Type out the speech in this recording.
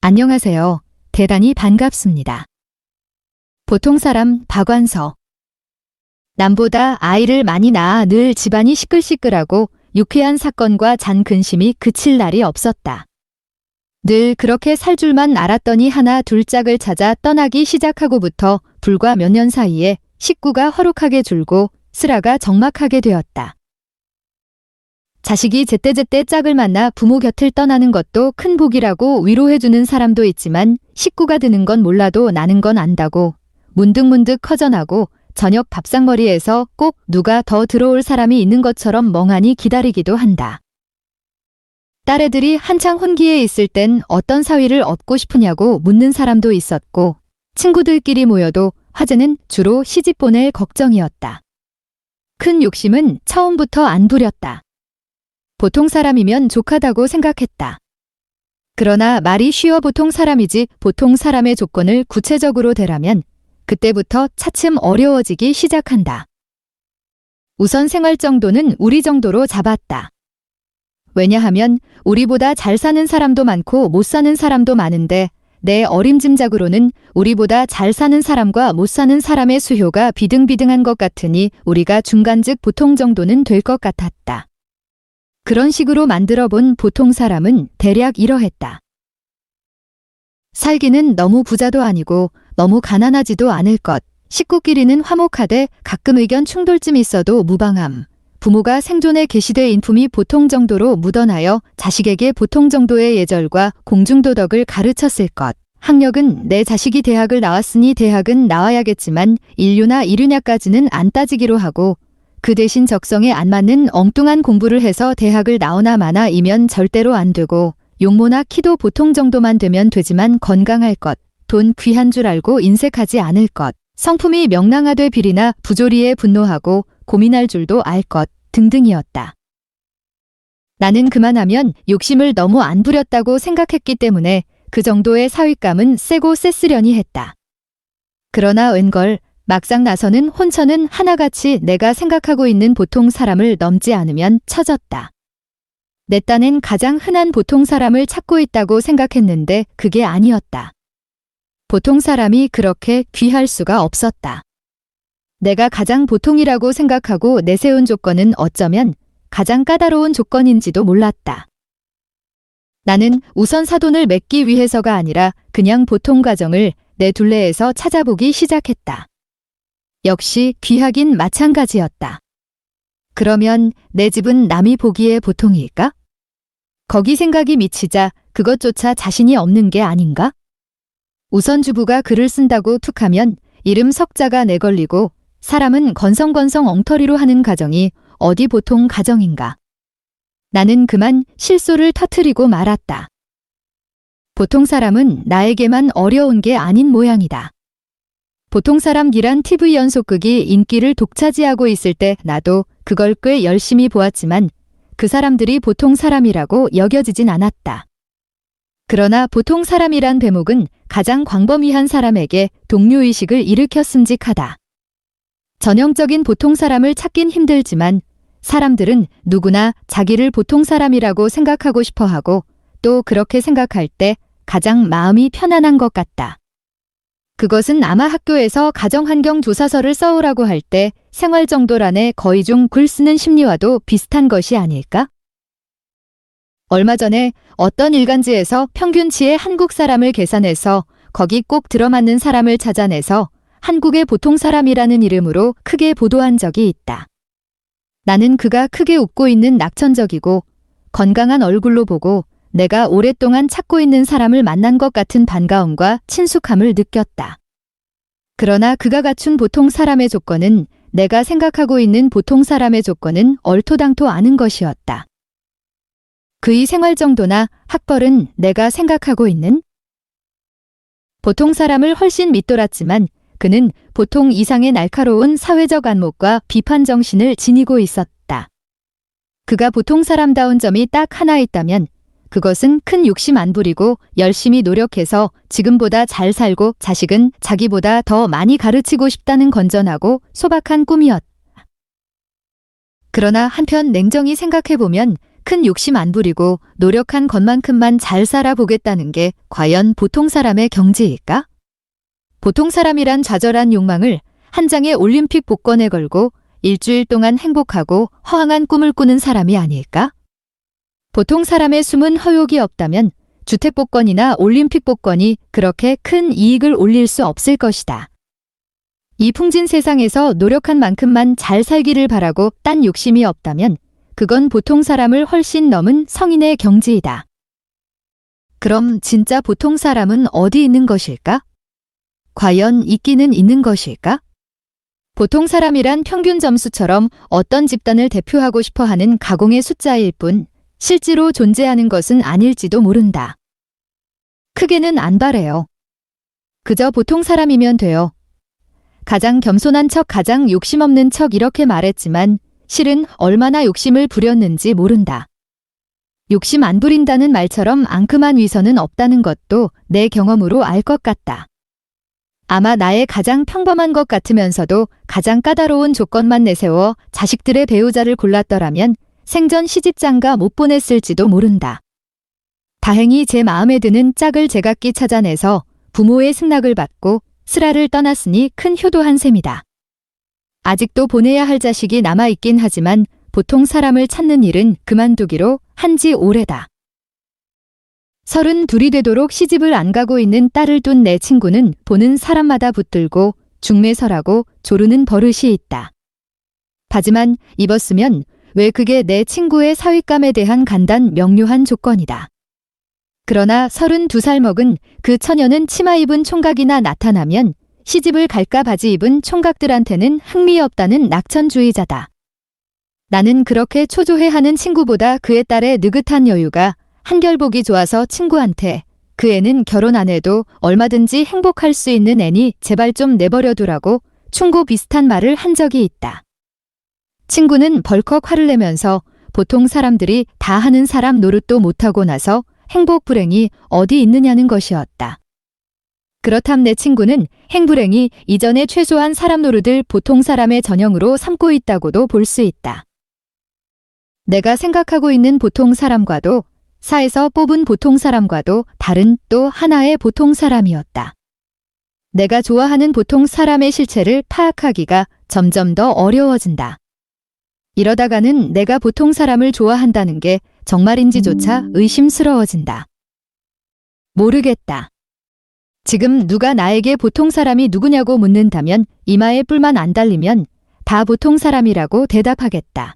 안녕하세요. 대단히 반갑습니다. 보통 사람 박완서. 남보다 아이를 많이 낳아 늘 집안이 시끌시끌하고 유쾌한 사건과 잔 근심이 그칠 날이 없었다. 늘 그렇게 살 줄만 알았더니 하나 둘 짝을 찾아 떠나기 시작하고부터 불과 몇 년 사이에 식구가 허룩하게 줄고 슬아가 적막하게 되었다. 자식이 제때제때 짝을 만나 부모 곁을 떠나는 것도 큰 복이라고 위로해주는 사람도 있지만 식구가 드는 건 몰라도 나는 건 안다고 문득문득 커져나고 저녁 밥상머리에서 꼭 누가 더 들어올 사람이 있는 것처럼 멍하니 기다리기도 한다. 딸애들이 한창 혼기에 있을 땐 어떤 사위를 얻고 싶으냐고 묻는 사람도 있었고 친구들끼리 모여도 화제는 주로 시집 보낼 걱정이었다. 큰 욕심은 처음부터 안 부렸다. 보통 사람이면 족하다고 생각했다. 그러나 말이 쉬워 보통 사람이지 보통 사람의 조건을 구체적으로 대라면 그때부터 차츰 어려워지기 시작한다. 우선 생활 정도는 우리 정도로 잡았다. 왜냐하면 우리보다 잘 사는 사람도 많고 못 사는 사람도 많은데 내 어림짐작으로는 우리보다 잘 사는 사람과 못 사는 사람의 수요가 비등비등한 것 같으니 우리가 중간즉 보통 정도는 될 것 같았다. 그런 식으로 만들어 본 보통 사람은 대략 이러했다. 살기는 너무 부자도 아니고 너무 가난하지도 않을 것, 식구끼리는 화목하되 가끔 의견 충돌쯤 있어도 무방함, 부모가 생존에 계시되 인품이 보통 정도로 묻어나여 자식에게 보통 정도의 예절과 공중도덕을 가르쳤을 것, 학력은 내 자식이 대학을 나왔으니 대학은 나와야겠지만 인류나 이류냐까지는 안 따지기로 하고 그 대신 적성에 안 맞는 엉뚱한 공부를 해서 대학을 나오나 마나 이면 절대로 안 되고 용모나 키도 보통 정도만 되면 되지만 건강할 것, 돈 귀한 줄 알고 인색하지 않을 것, 성품이 명랑하되 비리나 부조리에 분노하고 고민할 줄도 알 것 등등이었다. 나는 그만하면 욕심을 너무 안 부렸다고 생각했기 때문에 그 정도의 사윗감은 세고 셌으려니 했다. 그러나 웬걸 막상 나서는 혼처는 하나같이 내가 생각하고 있는 보통 사람을 넘지 않으면 처졌다. 내 딴엔 가장 흔한 보통 사람을 찾고 있다고 생각했는데 그게 아니었다. 보통 사람이 그렇게 귀할 수가 없었다. 내가 가장 보통이라고 생각하고 내세운 조건은 어쩌면 가장 까다로운 조건인지도 몰랐다. 나는 우선 사돈을 맺기 위해서가 아니라 그냥 보통 가정을 내 둘레에서 찾아보기 시작했다. 역시 귀하긴 마찬가지였다. 그러면 내 집은 남이 보기에 보통일까? 거기 생각이 미치자 그것조차 자신이 없는 게 아닌가? 우선 주부가 글을 쓴다고 툭하면 이름 석자가 내걸리고 사람은 건성건성 엉터리로 하는 가정이 어디 보통 가정인가? 나는 그만 실소를 터뜨리고 말았다. 보통 사람은 나에게만 어려운 게 아닌 모양이다. 보통 사람이란 TV 연속극이 인기를 독차지하고 있을 때 나도 그걸 꽤 열심히 보았지만 그 사람들이 보통 사람이라고 여겨지진 않았다. 그러나 보통 사람이란 대목은 가장 광범위한 사람에게 동료의식을 일으켰음직하다. 전형적인 보통 사람을 찾긴 힘들지만 사람들은 누구나 자기를 보통 사람이라고 생각하고 싶어하고 또 그렇게 생각할 때 가장 마음이 편안한 것 같다. 그것은 아마 학교에서 가정환경조사서를 써오라고 할 때 생활정도란에 거의 중 글 쓰는 심리와도 비슷한 것이 아닐까? 얼마 전에 어떤 일간지에서 평균치의 한국 사람을 계산해서 거기 꼭 들어맞는 사람을 찾아내서 한국의 보통 사람이라는 이름으로 크게 보도한 적이 있다. 나는 그가 크게 웃고 있는 낙천적이고 건강한 얼굴로 보고 내가 오랫동안 찾고 있는 사람을 만난 것 같은 반가움과 친숙함을 느꼈다. 그러나 그가 갖춘 보통 사람의 조건은 내가 생각하고 있는 보통 사람의 조건은 얼토당토 않은 것이었다. 그의 생활 정도나 학벌은 내가 생각하고 있는 보통 사람을 훨씬 밑돌았지만 그는 보통 이상의 날카로운 사회적 안목과 비판 정신을 지니고 있었다. 그가 보통 사람다운 점이 딱 하나 있다면 그것은 큰 욕심 안 부리고 열심히 노력해서 지금보다 잘 살고 자식은 자기보다 더 많이 가르치고 싶다는 건전하고 소박한 꿈이었다. 그러나 한편 냉정히 생각해보면 큰 욕심 안 부리고 노력한 것만큼만 잘 살아보겠다는 게 과연 보통 사람의 경지일까? 보통 사람이란 좌절한 욕망을 한 장의 올림픽 복권에 걸고 일주일 동안 행복하고 허황한 꿈을 꾸는 사람이 아닐까? 보통 사람의 숨은 허욕이 없다면 주택 복권이나 올림픽 복권이 그렇게 큰 이익을 올릴 수 없을 것이다. 이 풍진 세상에서 노력한 만큼만 잘 살기를 바라고 딴 욕심이 없다면 그건 보통 사람을 훨씬 넘은 성인의 경지이다. 그럼 진짜 보통 사람은 어디 있는 것일까? 과연 있기는 있는 것일까? 보통 사람이란 평균 점수처럼 어떤 집단을 대표하고 싶어 하는 가공의 숫자일 뿐 실제로 존재하는 것은 아닐지도 모른다. 크게는 안 바래요. 그저 보통 사람이면 돼요. 가장 겸손한 척, 가장 욕심 없는 척 이렇게 말했지만 실은 얼마나 욕심을 부렸는지 모른다. 욕심 안 부린다는 말처럼 앙큼한 위선은 없다는 것도 내 경험으로 알 것 같다. 아마 나의 가장 평범한 것 같으면서도 가장 까다로운 조건만 내세워 자식들의 배우자를 골랐더라면 생전 시집장가 못 보냈을지도 모른다. 다행히 제 마음에 드는 짝을 제각기 찾아내서 부모의 승낙을 받고 슬아를 떠났으니 큰 효도한 셈이다. 아직도 보내야 할 자식이 남아있긴 하지만 보통 사람을 찾는 일은 그만두기로 한지 오래다. 32이 되도록 시집을 안 가고 있는 딸을 둔 내 친구는 보는 사람마다 붙들고 중매설하고 조르는 버릇이 있다. 바지만 입었으면 왜 그게 내 친구의 사윗감에 대한 간단 명료한 조건이다. 그러나 32살 먹은 그 처녀는 치마 입은 총각이나 나타나면 시집을 갈까 바지 입은 총각들한테는 흥미없다는 낙천주의자다. 나는 그렇게 초조해하는 친구보다 그의 딸의 느긋한 여유가 한결 보기 좋아서 친구한테 그 애는 결혼 안 해도 얼마든지 행복할 수 있는 애니 제발 좀 내버려두라고 충고 비슷한 말을 한 적이 있다. 친구는 벌컥 화를 내면서 보통 사람들이 다 하는 사람 노릇도 못하고 나서 행복 불행이 어디 있느냐는 것이었다. 그렇담 내 친구는 행불행이 이전에 최소한 사람 노릇을 보통 사람의 전형으로 삼고 있다고도 볼 수 있다. 내가 생각하고 있는 보통 사람과도 사에서 뽑은 보통 사람과도 다른 또 하나의 보통 사람이었다. 내가 좋아하는 보통 사람의 실체를 파악하기가 점점 더 어려워진다. 이러다가는 내가 보통 사람을 좋아한다는 게 정말인지조차 의심스러워진다. 모르겠다. 지금 누가 나에게 보통 사람이 누구냐고 묻는다면 이마에 뿔만 안 달리면 다 보통 사람이라고 대답하겠다.